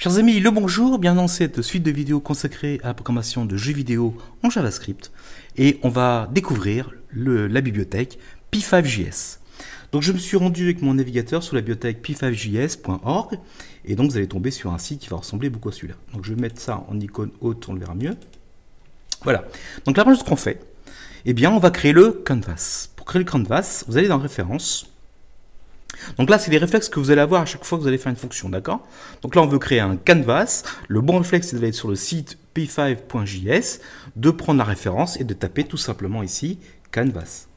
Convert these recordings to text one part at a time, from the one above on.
Chers amis, le bonjour, bienvenue dans cette suite de vidéos consacrée à la programmation de jeux vidéo en JavaScript. Et on va découvrir la bibliothèque P5JS. Donc je me suis rendu avec mon navigateur sur la bibliothèque p5js.org et donc vous allez tomber sur un site qui va ressembler beaucoup à celui-là. Donc je vais mettre ça en icône haute, on le verra mieux. Voilà. Donc la première chose qu'on fait, eh bien on va créer le canvas. Pour créer le canvas, vous allez dans Références. Donc là, c'est les réflexes que vous allez avoir à chaque fois que vous allez faire une fonction, d'accord? Donc là, on veut créer un canvas. Le bon réflexe, c'est d'aller être sur le site p5.js, de prendre la référence et de taper tout simplement ici canvas.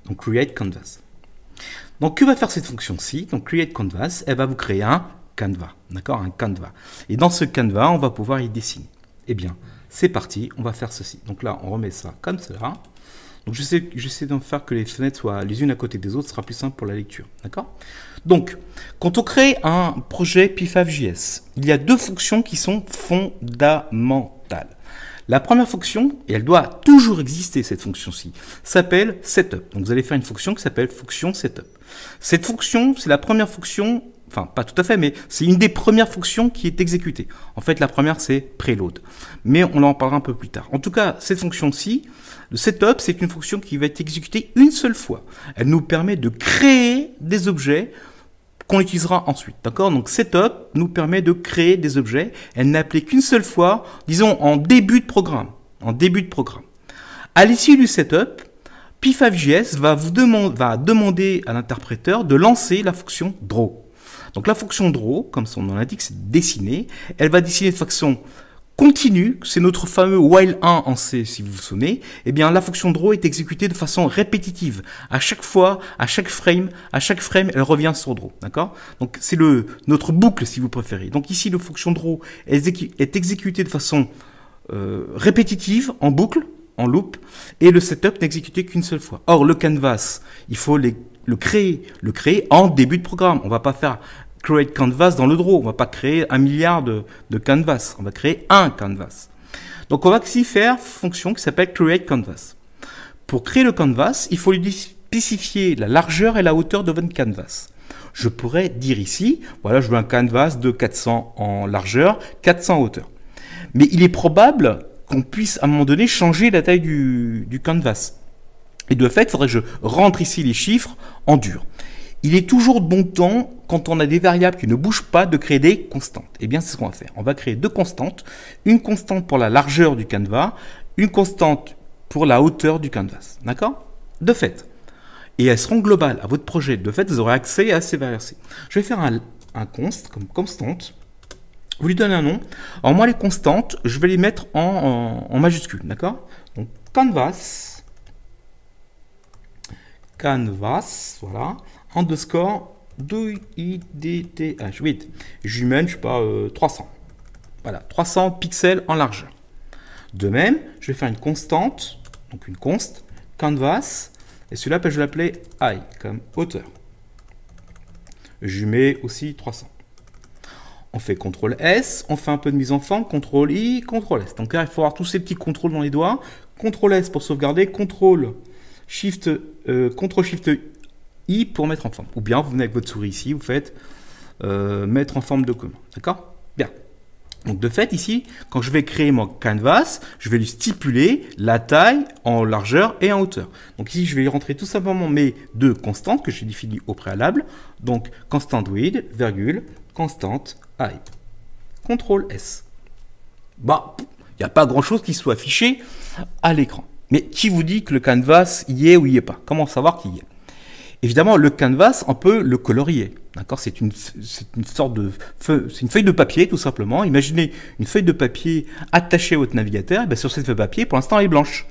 Donc create canvas. Donc que va faire cette fonction-ci? Donc create canvas, elle va vous créer un canevas, d'accord? Un canevas. Et dans ce canevas, on va pouvoir y dessiner. Eh bien, c'est parti, on va faire ceci. Donc là, on remet ça comme cela. Donc j'essaie d'en faire que les fenêtres soient les unes à côté des autres, ce sera plus simple pour la lecture, d'accord? Donc, quand on crée un projet P5JS, il y a deux fonctions qui sont fondamentales. La première fonction, et elle doit toujours exister cette fonction-ci, s'appelle setup. Donc vous allez faire une fonction qui s'appelle fonction setup. Cette fonction, c'est la première fonction, enfin pas tout à fait, mais c'est une des premières fonctions qui est exécutée. En fait, la première c'est preload, mais on en parlera un peu plus tard. En tout cas, cette fonction-ci, le setup, c'est une fonction qui va être exécutée une seule fois. Elle nous permet de créer des objets qu'on utilisera ensuite, d'accord? Donc setup nous permet de créer des objets. Elle n'est appelée qu'une seule fois, disons en début de programme. En début de programme. À l'issue du setup, P5JS va demander à l'interpréteur de lancer la fonction draw. Donc la fonction draw, comme son nom l'indique, c'est dessiner. Elle va dessiner de façon continue, c'est notre fameux while 1 en C, si vous vous souvenez. Eh bien, la fonction draw est exécutée de façon répétitive. À chaque fois, à chaque frame, elle revient sur draw, d'accord? Donc, c'est notre boucle, si vous préférez. Donc ici, la fonction draw est exécutée de façon répétitive, en boucle, en loop, et le setup n'est exécuté qu'une seule fois. Or, le canvas, il faut le créer en début de programme. On va pas faire create canvas dans le draw. On va pas créer un milliard de canvas. On va créer un canvas. Donc, on va ici faire fonction qui s'appelle create canvas. Pour créer le canvas, il faut lui spécifier la largeur et la hauteur de votre canvas. Je pourrais dire ici, voilà, je veux un canvas de 400 en largeur, 400 en hauteur. Mais il est probable qu'on puisse à un moment donné changer la taille du canvas. Et de fait, il faudrait que je rentre ici les chiffres en dur. Il est toujours de bon ton, quand on a des variables qui ne bougent pas, de créer des constantes. Eh bien, c'est ce qu'on va faire. On va créer deux constantes. Une constante pour la largeur du canevas, une constante pour la hauteur du canvas. D'accord? De fait. Et elles seront globales à votre projet. De fait, vous aurez accès à ces variables. Je vais faire un const comme constante. Vous lui donnez un nom. Alors moi, les constantes, je vais les mettre en majuscule. D'accord? Donc, canvas, voilà, underscore, idth, 8. Je lui mène, je sais pas, 300. Voilà, 300 pixels en largeur. De même, je vais faire une constante, donc une const, canvas, et celui-là, je vais l'appeler i, comme hauteur. Je lui mets aussi 300. On fait CTRL-S, on fait un peu de mise en forme, CTRL-I, CTRL-S. Donc là, il faut avoir tous ces petits contrôles dans les doigts. CTRL-S pour sauvegarder, CTRL-SHIFT-I pour mettre en forme. Ou bien, vous venez avec votre souris ici, vous faites mettre en forme de commande. D'accord? Bien. Donc, de fait, ici, quand je vais créer mon canvas, je vais lui stipuler la taille en largeur et en hauteur. Donc, ici, je vais y rentrer tout simplement mes deux constantes que j'ai définies au préalable. Donc, constant width, virgule, constante height. CTRL-S. Bah, il n'y a pas grand-chose qui soit affiché à l'écran. Mais qui vous dit que le canvas y est ou y est pas? Comment savoir qu'il y est? Évidemment, le canvas, on peut le colorier. D'accord? C'est une sorte de c'est une feuille de papier, tout simplement. Imaginez une feuille de papier attachée à votre navigateur. Et bien, sur cette feuille de papier, pour l'instant, elle est blanche.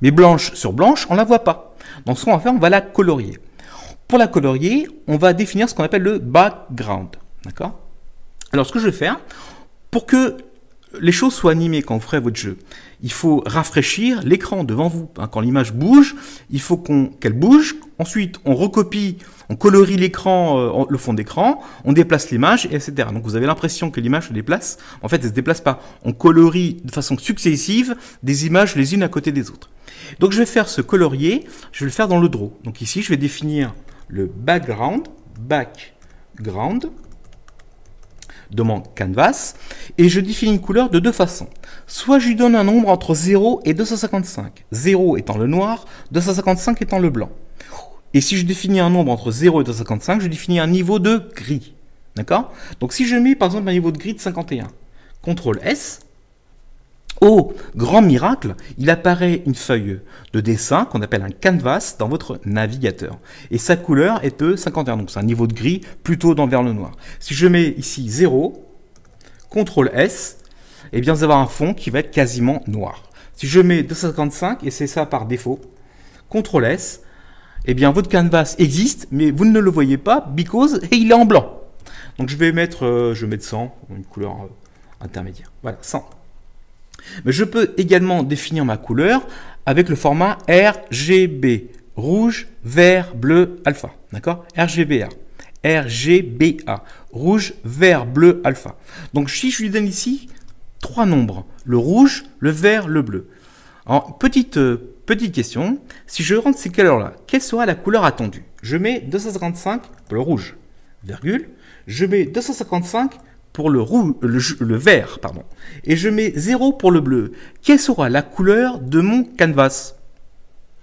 Mais blanche sur blanche, on ne la voit pas. Donc, ce qu'on va faire, on va la colorier. Pour la colorier, on va définir ce qu'on appelle le background. D'accord? Alors, ce que je vais faire, pour que les choses soient animées quand vous ferez votre jeu, il faut rafraîchir l'écran devant vous. Quand l'image bouge, il faut qu'elle bouge. Ensuite, on recopie, on colorie l'écran, le fond d'écran, on déplace l'image, etc. Donc vous avez l'impression que l'image se déplace. En fait, elle ne se déplace pas. On colorie de façon successive des images les unes à côté des autres. Donc je vais faire ce colorier, je vais le faire dans le draw. Donc ici, je vais définir le background, ground de mon canvas et je définis une couleur de deux façons. Soit je lui donne un nombre entre 0 et 255. 0 étant le noir, 255 étant le blanc. Et si je définis un nombre entre 0 et 255, je définis un niveau de gris. D'accord? Donc si je mets par exemple un niveau de gris de 51, CTRL S, oh, grand miracle, il apparaît une feuille de dessin qu'on appelle un canvas dans votre navigateur. Et sa couleur est de 51, donc c'est un niveau de gris plutôt vers le noir. Si je mets ici 0, CTRL S, eh bien vous allez avoir un fond qui va être quasiment noir. Si je mets 255, et c'est ça par défaut, CTRL S, eh bien votre canvas existe, mais vous ne le voyez pas, because, et il est en blanc. Donc je vais mettre 100, une couleur intermédiaire. Voilà, 100. Mais je peux également définir ma couleur avec le format RGB, rouge, vert, bleu, alpha. D'accord? RGBA. RGBA, rouge, vert, bleu, alpha. Donc si je lui donne ici 3 nombres, le rouge, le vert, le bleu. Alors, petite question, si je rentre ces couleurs-là, quelle sera la couleur attendue? Je mets 255 pour le rouge, virgule, je mets 255 pour le vert, pardon, et je mets 0 pour le bleu. Quelle sera la couleur de mon canvas?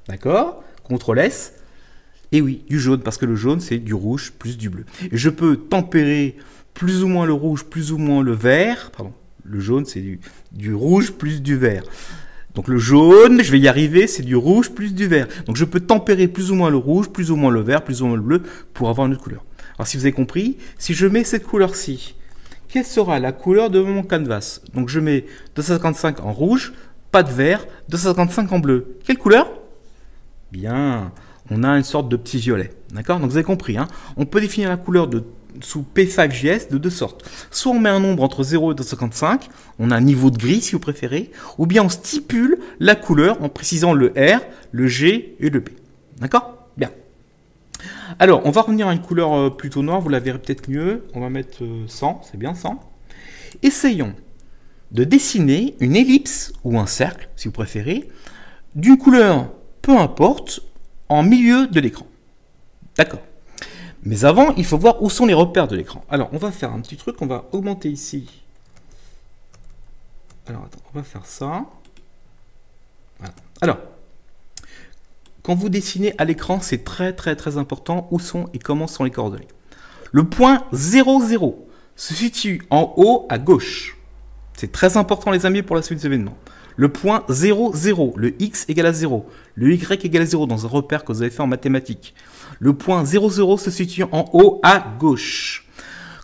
D'accord? CTRL S. Et oui, du jaune, parce que le jaune, c'est du rouge plus du bleu. Et je peux tempérer plus ou moins le rouge, plus ou moins le vert. Pardon, le jaune, c'est du rouge plus du vert. Donc le jaune, je vais y arriver, c'est du rouge plus du vert. Donc je peux tempérer plus ou moins le rouge, plus ou moins le vert, plus ou moins le bleu, pour avoir une autre couleur. Alors si vous avez compris, si je mets cette couleur-ci, quelle sera la couleur de mon canvas? Donc je mets 255 en rouge, pas de vert, 255 en bleu. Quelle couleur? Bien, on a une sorte de petit violet. D'accord? Donc vous avez compris, hein? On peut définir la couleur sous P5JS de deux sortes. Soit on met un nombre entre 0 et 255, on a un niveau de gris si vous préférez, ou bien on stipule la couleur en précisant le R, le G et le B. D'accord? Bien. Alors, on va revenir à une couleur plutôt noire, vous la verrez peut-être mieux. On va mettre 100, c'est bien 100. Essayons de dessiner une ellipse ou un cercle, si vous préférez, d'une couleur, peu importe, en milieu de l'écran. D'accord. Mais avant, il faut voir où sont les repères de l'écran. Alors, on va faire un petit truc, on va augmenter ici. Alors, attends, on va faire ça. Voilà. Alors, quand vous dessinez à l'écran, c'est très important où sont et comment sont les coordonnées. Le point 0, 0 se situe en haut à gauche. C'est très important les amis pour la suite des événements. Le point 0, 0, le x égale à 0, le y égale à 0 dans un repère que vous avez fait en mathématiques. Le point 0, 0 se situe en haut à gauche.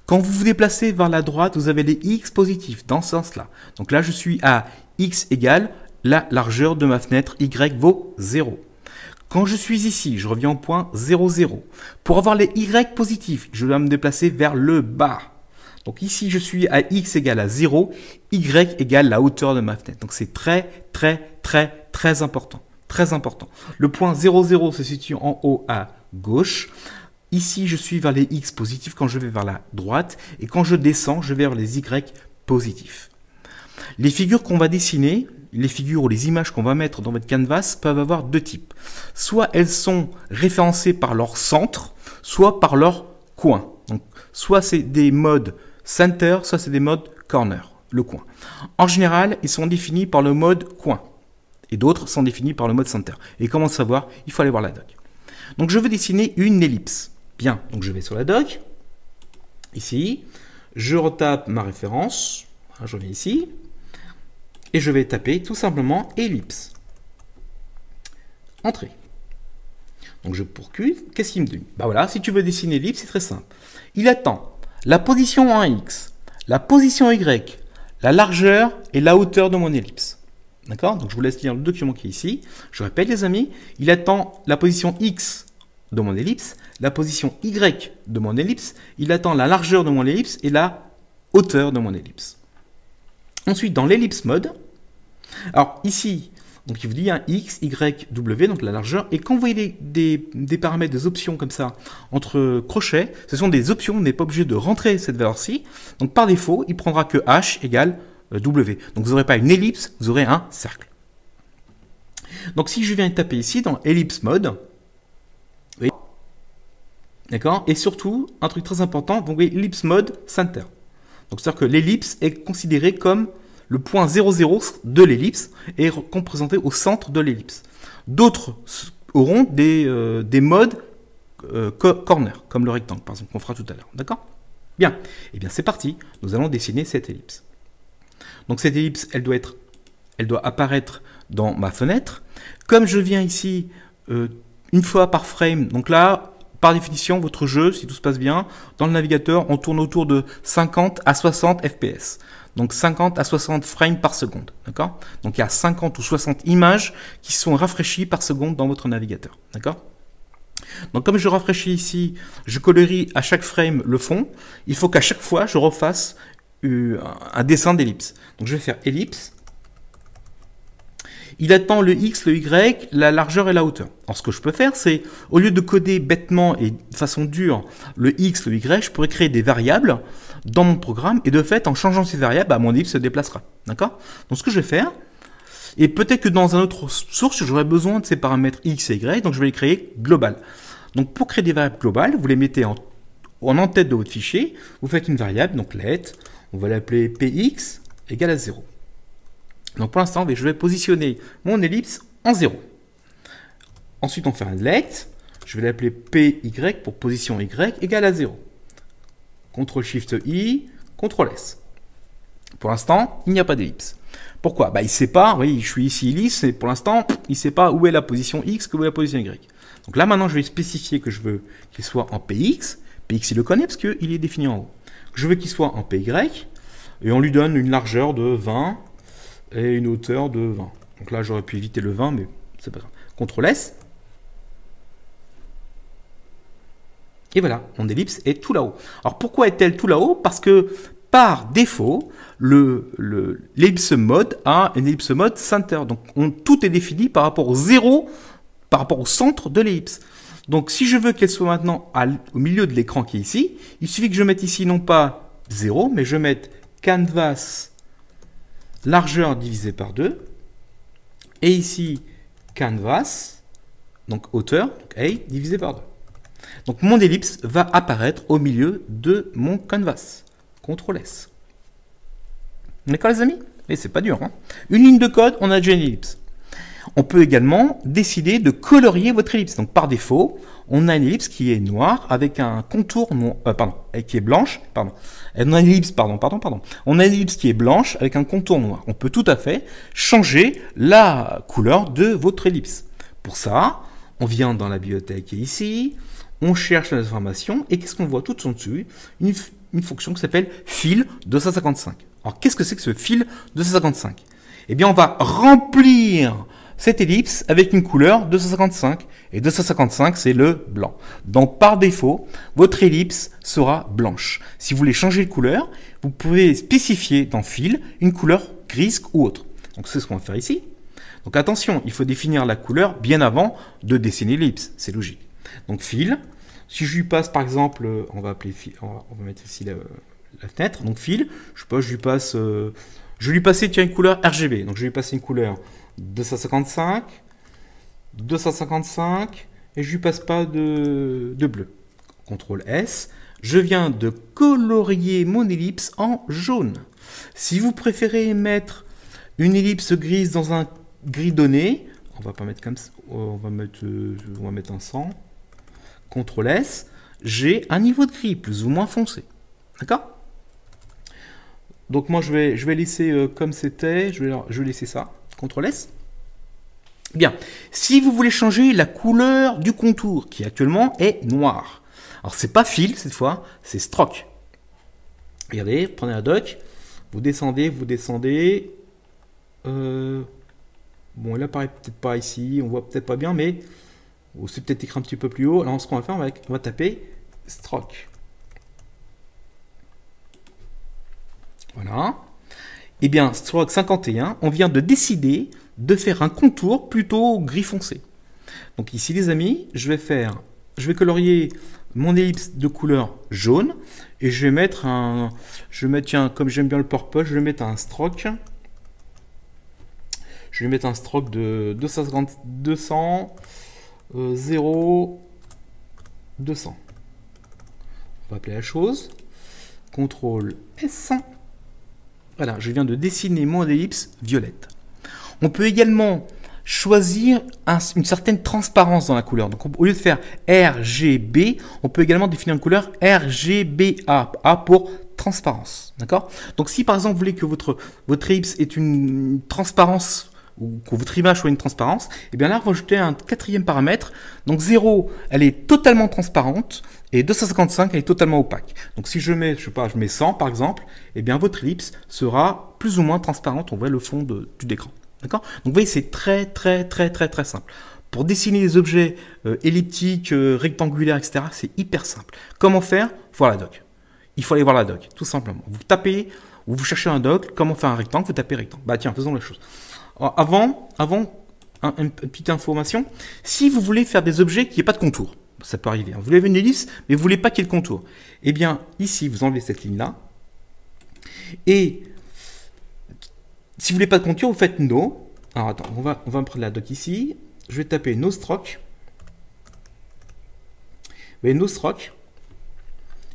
Quand vous vous déplacez vers la droite, vous avez les x positifs dans ce sens-là. Donc là, je suis à x égale la largeur de ma fenêtre, y vaut 0. Quand je suis ici, je reviens au point 0, 0. Pour avoir les y positifs, je dois me déplacer vers le bas. Donc ici, je suis à x égale à 0, y égale la hauteur de ma fenêtre. Donc c'est très important. Très important. Le point 0, 0 se situe en haut à gauche. Ici, je suis vers les x positifs quand je vais vers la droite. Et quand je descends, je vais vers les y positifs. Les figures qu'on va dessiner, les figures ou les images qu'on va mettre dans votre canvas peuvent avoir deux types. Soit elles sont référencées par leur centre, soit par leur coin. Donc, soit c'est des modes center, soit c'est des modes corner, le coin. En général, ils sont définis par le mode coin. Et d'autres sont définis par le mode center. Et comment savoir? Il faut aller voir la doc. Donc je veux dessiner une ellipse. Bien, donc je vais sur la doc. Ici, je retape ma référence. Je reviens ici. Et je vais taper tout simplement ellipse. Entrée. Donc je poursuis. Qu'est-ce qu'il me dit? Bah voilà, si tu veux dessiner l'ellipse, c'est très simple. Il attend la position en X, la position Y, la largeur et la hauteur de mon ellipse. D'accord? Donc je vous laisse lire le document qui est ici. Je répète les amis, il attend la position X de mon ellipse, la position Y de mon ellipse, il attend la largeur de mon ellipse et la hauteur de mon ellipse. Ensuite, dans l'ellipse mode, alors ici, donc il vous dit un X, Y, W, donc la largeur, et quand vous voyez des paramètres, des options comme ça, entre crochets, ce sont des options, on n'est pas obligé de rentrer cette valeur-ci, donc par défaut, il prendra que H égale W. Donc vous n'aurez pas une ellipse, vous aurez un cercle. Donc si je viens taper ici dans ellipse mode, D'accord? Et surtout, un truc très important, donc ellipse mode center. Donc c'est-à-dire que l'ellipse est considérée comme le point 00 de l'ellipse et représenté au centre de l'ellipse. D'autres auront des modes corner, comme le rectangle, par exemple, qu'on fera tout à l'heure. D'accord? Bien. Eh bien, c'est parti. Nous allons dessiner cette ellipse. Donc cette ellipse, elle doit apparaître dans ma fenêtre. Comme je viens ici une fois par frame, donc là, par définition, votre jeu, si tout se passe bien, dans le navigateur, on tourne autour de 50 à 60 fps. Donc 50 à 60 frames par seconde. D'accord? Donc il y a 50 ou 60 images qui sont rafraîchies par seconde dans votre navigateur. D'accord? Donc comme je rafraîchis ici, je colorie à chaque frame le fond. Il faut qu'à chaque fois, je refasse un dessin d'ellipse. Donc je vais faire ellipse. Il attend le X, le Y, la largeur et la hauteur. Alors ce que je peux faire, c'est, au lieu de coder bêtement et de façon dure le X, le Y, je pourrais créer des variables dans mon programme, et de fait, en changeant ces variables, bah, mon ellipse se déplacera. D'accord? Donc ce que je vais faire, et peut-être que dans un autre source, j'aurai besoin de ces paramètres X et Y, donc je vais les créer global. Donc pour créer des variables globales, vous les mettez en en-tête de votre fichier, vous faites une variable, donc let, on va l'appeler px égale à 0. Donc pour l'instant, je vais positionner mon ellipse en 0. Ensuite, on fait un let. Je vais l'appeler py pour position y égale à 0. CTRL-SHIFT-I, CTRL-S. Pour l'instant, il n'y a pas d'ellipse. Pourquoi? Bah, il ne sait pas, oui, je suis ici ellipse, et pour l'instant, il ne sait pas où est la position x, où est la position y. Donc là, maintenant, je vais spécifier que je veux qu'il soit en px. Px, il le connaît parce qu'il est défini en haut. Je veux qu'il soit en py, et on lui donne une largeur de 20, et une hauteur de 20. Donc là, j'aurais pu éviter le 20, mais c'est pas grave. CTRL-S. Et voilà, mon ellipse est tout là-haut. Alors pourquoi est-elle tout là-haut? Parce que par défaut, l'ellipse mode a une ellipse mode center. Donc tout est défini par rapport au 0, par rapport au centre de l'ellipse. Donc si je veux qu'elle soit maintenant au milieu de l'écran qui est ici, il suffit que je mette ici non pas 0, mais je mette canvas largeur divisé par 2, et ici canvas, donc hauteur, donc A, divisé par 2. Donc mon ellipse va apparaître au milieu de mon canvas. CTRL-S. D'accord les amis? Et c'est pas dur. Hein, une ligne de code, on a déjà une ellipse. On peut également décider de colorier votre ellipse. Donc par défaut, on a une ellipse qui est noire avec un contour qui est blanche. On a une ellipse, On a une ellipse qui est blanche avec un contour noir. On peut tout à fait changer la couleur de votre ellipse. Pour ça, on vient dans la bibliothèque qui est ici, on cherche l'information et qu'est-ce qu'on voit tout en dessous? Une fonction qui s'appelle fill 255. Alors qu'est-ce que c'est que ce fill 255? Eh bien, on va remplir cette ellipse avec une couleur 255. Et 255, c'est le blanc. Donc, par défaut, votre ellipse sera blanche. Si vous voulez changer de couleur, vous pouvez spécifier dans Fill une couleur grise ou autre. Donc, c'est ce qu'on va faire ici. Donc, attention, il faut définir la couleur bien avant de dessiner l'ellipse. C'est logique. Donc, Fill. Si je lui passe, par exemple, on va mettre ici la fenêtre. Donc, Fill. Je sais pas, je vais lui passer une couleur RGB. Donc, je vais lui passer une couleur 255, 255, et je lui passe pas de bleu. CTRL-S. Je viens de colorier mon ellipse en jaune. Si vous préférez mettre une ellipse grise dans un gris donné, on va pas mettre comme ça, on va mettre un 100. CTRL-S. J'ai un niveau de gris plus ou moins foncé. D'accord? Donc moi, je vais laisser comme c'était, je vais laisser ça. CTRL-S. Bien, si vous voulez changer la couleur du contour, qui actuellement est noir. Alors, c'est pas Fill cette fois, c'est Stroke. Regardez, prenez la doc, vous descendez. Bon, il apparaît peut-être pas ici, on voit peut-être pas bien, mais c'est peut-être écrit un petit peu plus haut. Alors, ce qu'on va faire, on va taper Stroke. Voilà. Eh bien, Stroke 51, on vient de décider de faire un contour plutôt gris foncé. Donc ici, les amis, je vais colorier mon ellipse de couleur jaune et je vais mettre tiens, comme j'aime bien le purple, je vais mettre un stroke. Je vais mettre un stroke de 200, 0, 200. va appeler la chose. CTRL S. Voilà, je viens de dessiner mon ellipse violette. On peut également choisir une certaine transparence dans la couleur. Donc, au lieu de faire RGB, on peut également définir une couleur RGBA. A pour transparence. D'accord? Donc, si par exemple, vous voulez que votre ellipse ait une transparence, ou que votre image soit une transparence, et bien là, on va ajouter un quatrième paramètre. Donc 0, elle est totalement transparente, et 255, elle est totalement opaque. Donc si je mets, je sais pas, je mets 100 par exemple, et bien votre ellipse sera plus ou moins transparente, on voit le fond de l'écran. D'accord? Donc vous voyez, c'est très simple. Pour dessiner des objets elliptiques, rectangulaires, etc., c'est hyper simple. Comment faire? Voir la doc. Il faut aller voir la doc, tout simplement. Vous tapez, ou vous cherchez un doc, comment faire un rectangle, vous tapez rectangle. Bah tiens, faisons la chose. Avant une petite information, si vous voulez faire des objets qui n'aient pas de contour, ça peut arriver, hein. Vous avez une ellipse, mais vous ne voulez pas qu'il y ait de contour. Eh bien, ici, vous enlevez cette ligne-là, et si vous ne voulez pas de contour, vous faites No. Alors attends, on va prendre la doc ici, je vais taper No Stroke. Vous voyez, No Stroke.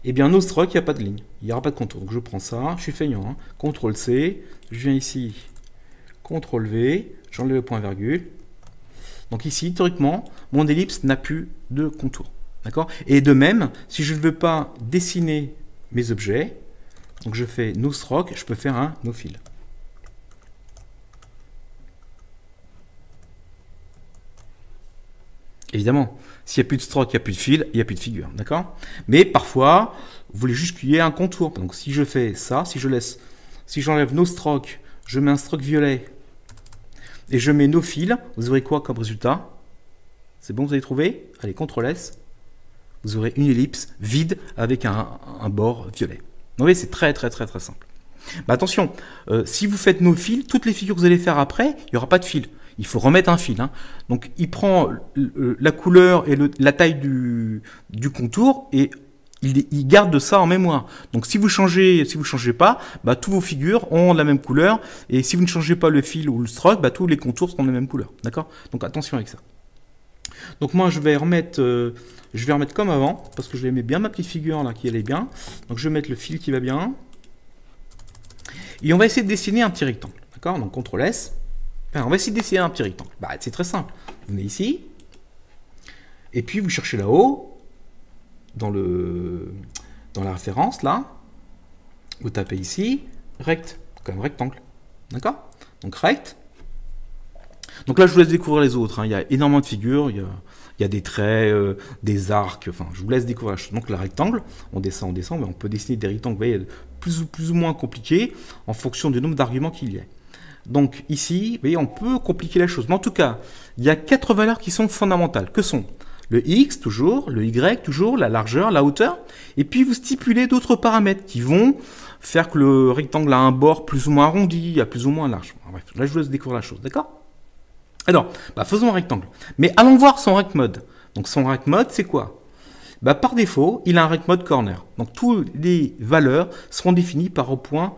Eh bien, No Stroke, il n'y a pas de ligne, il n'y aura pas de contour. Donc je prends ça, je suis feignant, hein. CTRL-C, je viens ici, CTRL-V, j'enlève le point virgule. Donc ici, théoriquement, mon ellipse n'a plus de contour. D'accord? Et de même, si je ne veux pas dessiner mes objets, donc je fais No Stroke, je peux faire un No Fill. Évidemment, s'il n'y a plus de stroke, il n'y a plus de fil, il n'y a plus de figure. D'accord? Mais parfois, vous voulez juste qu'il y ait un contour. Donc si je fais ça, si j'enlève No Stroke, je mets un stroke violet, et je mets No Fill, vous aurez quoi comme résultat? C'est bon, vous avez trouvé? Allez, CTRL S. Vous aurez une ellipse vide avec un bord violet. Vous voyez, c'est très simple. Mais attention, si vous faites No Fill, toutes les figures que vous allez faire après, il n'y aura pas de fil. Il faut remettre un fil. Hein. Donc, il prend la couleur et la taille du contour et il garde ça en mémoire. Donc si vous changez pas, bah, tous vos figures ont la même couleur. Et si vous ne changez pas le fil ou le stroke, bah, tous les contours seront de la même couleur. D'accord? Donc attention avec ça. Donc moi je vais remettre comme avant, parce que je vais mettre bien ma petite figure là qui allait bien. Donc je vais mettre le fil qui va bien. Et on va essayer de dessiner un petit rectangle. D'accord? Donc CTRL S. Enfin, on va essayer de dessiner un petit rectangle. Bah, c'est très simple. Vous venez ici. Et puis vous cherchez là-haut. Dans la référence, là, vous tapez ici, rect, comme rectangle. D'accord? Donc rect. Donc là, je vous laisse découvrir les autres. Hein. Il y a énormément de figures, il y a des traits, des arcs, enfin, je vous laisse découvrir la chose. Donc le rectangle, on descend, mais on peut dessiner des rectangles, vous voyez, plus ou moins compliqués en fonction du nombre d'arguments qu'il y a. Donc ici, vous voyez, on peut compliquer la chose. Mais en tout cas, il y a 4 valeurs qui sont fondamentales. Que sont le X, toujours, le Y, toujours, la largeur, la hauteur. Et puis, vous stipulez d'autres paramètres qui vont faire que le rectangle a un bord plus ou moins arrondi, plus ou moins large. Bref, là, je vous laisse découvrir la chose, d'accord? Alors, bah, faisons un rectangle. Mais allons voir son rect mode. Donc, son rect mode, c'est quoi? Bah, par défaut, il a un rect mode corner. Donc, toutes les valeurs seront définies par rapport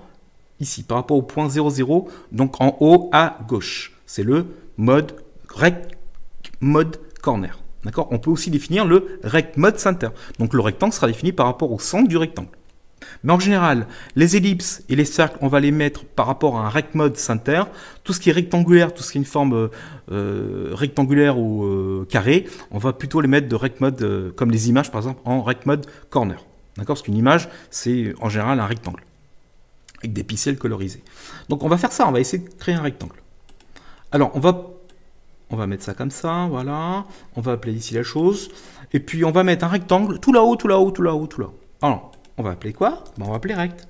au point 00, donc en haut à gauche. C'est le mode rect mode corner. D'accord? On peut aussi définir le rect mode center. Donc le rectangle sera défini par rapport au centre du rectangle. Mais en général, les ellipses et les cercles, on va les mettre par rapport à un rect mode center. Tout ce qui est rectangulaire, tout ce qui est une forme rectangulaire ou carré, on va plutôt les mettre de rect mode, comme les images par exemple, en rect mode corner. D'accord? Parce qu'une image, c'est en général un rectangle, avec des pixels colorisés. Donc on va faire ça, on va essayer de créer un rectangle. Alors on va mettre ça comme ça, voilà. On va appeler ici la chose. Et puis, on va mettre un rectangle tout là-haut, tout là-haut, tout là-haut, tout là-haut. Alors, on va appeler quoi? Ben, on va appeler rect.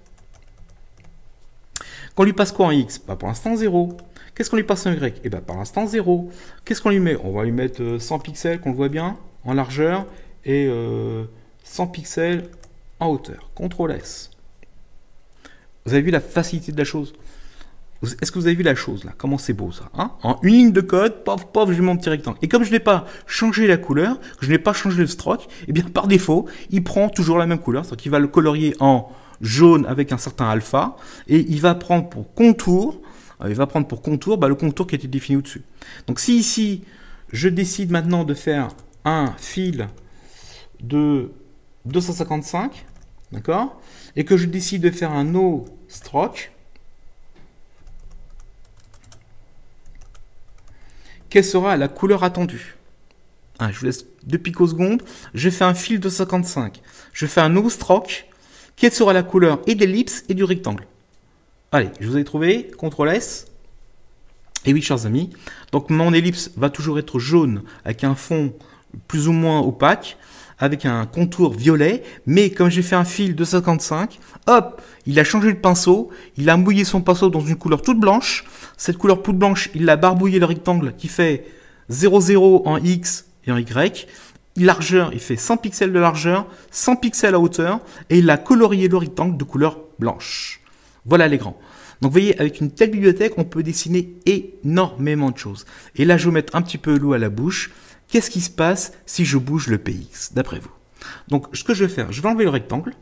Qu'on lui passe quoi en X? Ben, pour l'instant, 0. Qu'est-ce qu'on lui passe en Y? Eh bien, pour l'instant, 0. Qu'est-ce qu'on lui met? On va lui mettre 100 pixels, qu'on le voit bien, en largeur, et 100 pixels en hauteur. CTRL S. Vous avez vu la facilité de la chose? Est-ce que vous avez vu la chose là? Comment c'est beau ça, hein? En une ligne de code, pof, pof, j'ai mon petit rectangle. Et comme je n'ai pas changé la couleur, que je n'ai pas changé le stroke, et bien par défaut, il prend toujours la même couleur. C'est-à-dire qu'il va le colorier en jaune avec un certain alpha, et il va prendre pour contour, le contour qui a été défini au-dessus. Donc si ici, je décide maintenant de faire un fil de 255, d'accord, et que je décide de faire un no stroke, quelle sera la couleur attendue? Je vous laisse 2 picosecondes. Je fais un fil de 55. Je fais un no stroke. Quelle sera la couleur et de l'ellipse et du rectangle? Allez, je vous ai trouvé. CTRL S. Et oui, chers amis. Donc, mon ellipse va toujours être jaune avec un fond plus ou moins opaque, avec un contour violet. Mais comme j'ai fait un fil de 55, hop, il a changé le pinceau. Il a mouillé son pinceau dans une couleur toute blanche. Cette couleur toute blanche, il a barbouillé le rectangle qui fait 0,0 en X et en Y. Largeur, il fait 100 pixels de largeur, 100 pixels à hauteur, et il a colorié le rectangle de couleur blanche. Voilà les grands. Donc vous voyez, avec une telle bibliothèque, on peut dessiner énormément de choses. Et là, je vais mettre un petit peu l'eau à la bouche. Qu'est-ce qui se passe si je bouge le PX, d'après vous? Donc, ce que je vais faire, je vais enlever le rectangle.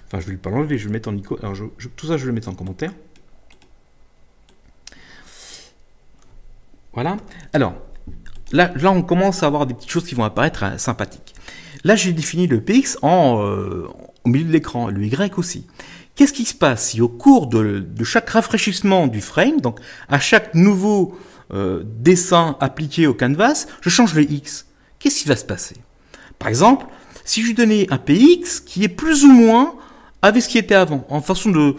Enfin, je ne vais pas l'enlever, je vais le mettre en icône. Alors, tout ça, je vais le mettre en commentaire. Voilà. Alors, là, on commence à avoir des petites choses qui vont apparaître sympathiques. Là, j'ai défini le PX au milieu de l'écran, le Y aussi. Qu'est-ce qui se passe si au cours de chaque rafraîchissement du frame, donc à chaque nouveau dessin appliqué au canvas, je change le X? Qu'est-ce qui va se passer? Par exemple, si je lui donnais un PX qui est plus ou moins avec ce qui était avant, en façon de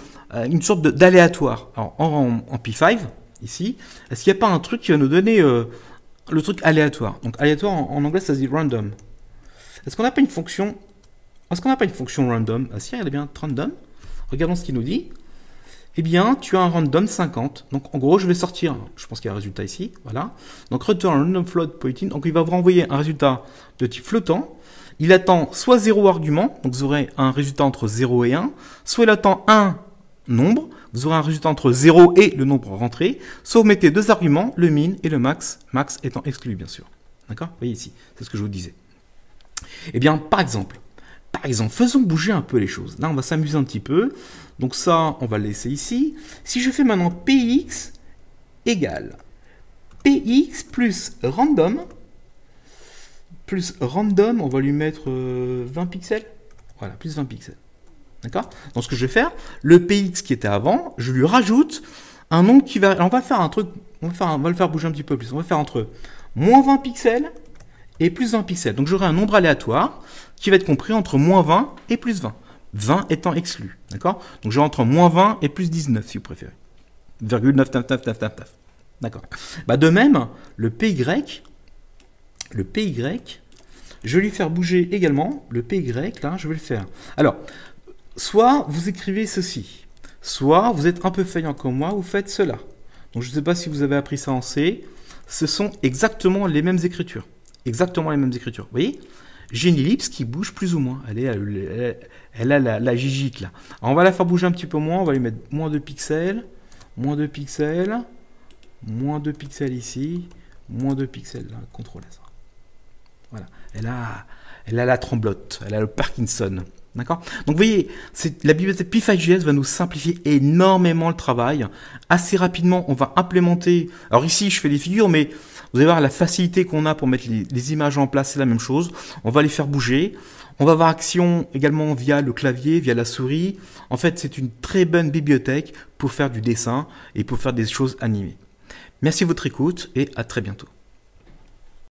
une sorte d'aléatoire. En P5, ici, est-ce qu'il n'y a pas un truc qui va nous donner le truc aléatoire? Donc aléatoire en anglais ça se dit random. Est-ce qu'on n'a pas une fonction random? Ah si, elle est bien random. Regardons ce qu'il nous dit. Eh bien, tu as un random 50. Donc en gros, je vais sortir, je pense qu'il y a un résultat ici, voilà. Donc return random float pointing. Donc il va vous renvoyer un résultat de type flottant. Il attend soit 0 argument, donc vous aurez un résultat entre 0 et 1, soit il attend un nombre, vous aurez un résultat entre 0 et le nombre rentré, soit vous mettez 2 arguments, le min et le max, max étant exclu bien sûr. D'accord? Vous voyez ici, c'est ce que je vous disais. Eh bien, par exemple, faisons bouger un peu les choses. Là, on va s'amuser un petit peu. Donc ça, on va le laisser ici. Si je fais maintenant px égale px plus random, on va lui mettre 20 pixels. Voilà, plus 20 pixels. D'accord? Donc ce que je vais faire, le px qui était avant, je lui rajoute un nombre qui va... On va faire un truc, on va le faire bouger un petit peu plus. On va faire entre moins 20 pixels et plus 20 pixels. Donc j'aurai un nombre aléatoire qui va être compris entre moins 20 et plus 20. 20 étant exclu. D'accord? Donc j'ai entre moins 20 et plus 19 si vous préférez. 0,99999. D'accord. Bah, de même, le PY, je vais lui faire bouger également. Le PY, là, je vais le faire. Alors, soit vous écrivez ceci, soit vous êtes un peu faillant comme moi, vous faites cela. Donc je ne sais pas si vous avez appris ça en C. Ce sont exactement les mêmes écritures. Exactement les mêmes écritures. Vous voyez? J'ai une ellipse qui bouge plus ou moins. Elle a la gigique là. Alors on va la faire bouger un petit peu moins. On va lui mettre moins 2 pixels. Moins 2 pixels. Moins 2 pixels ici. Moins 2 pixels là. CTRL S. Voilà. Elle a la tremblote. Elle a le Parkinson. D'accord? Donc vous voyez, la bibliothèque P5.js va nous simplifier énormément le travail. Assez rapidement, on va implémenter... Alors ici, je fais des figures, mais vous allez voir la facilité qu'on a pour mettre les images en place, c'est la même chose. On va les faire bouger. On va avoir action également via le clavier, via la souris. En fait, c'est une très bonne bibliothèque pour faire du dessin et pour faire des choses animées. Merci de votre écoute et à très bientôt.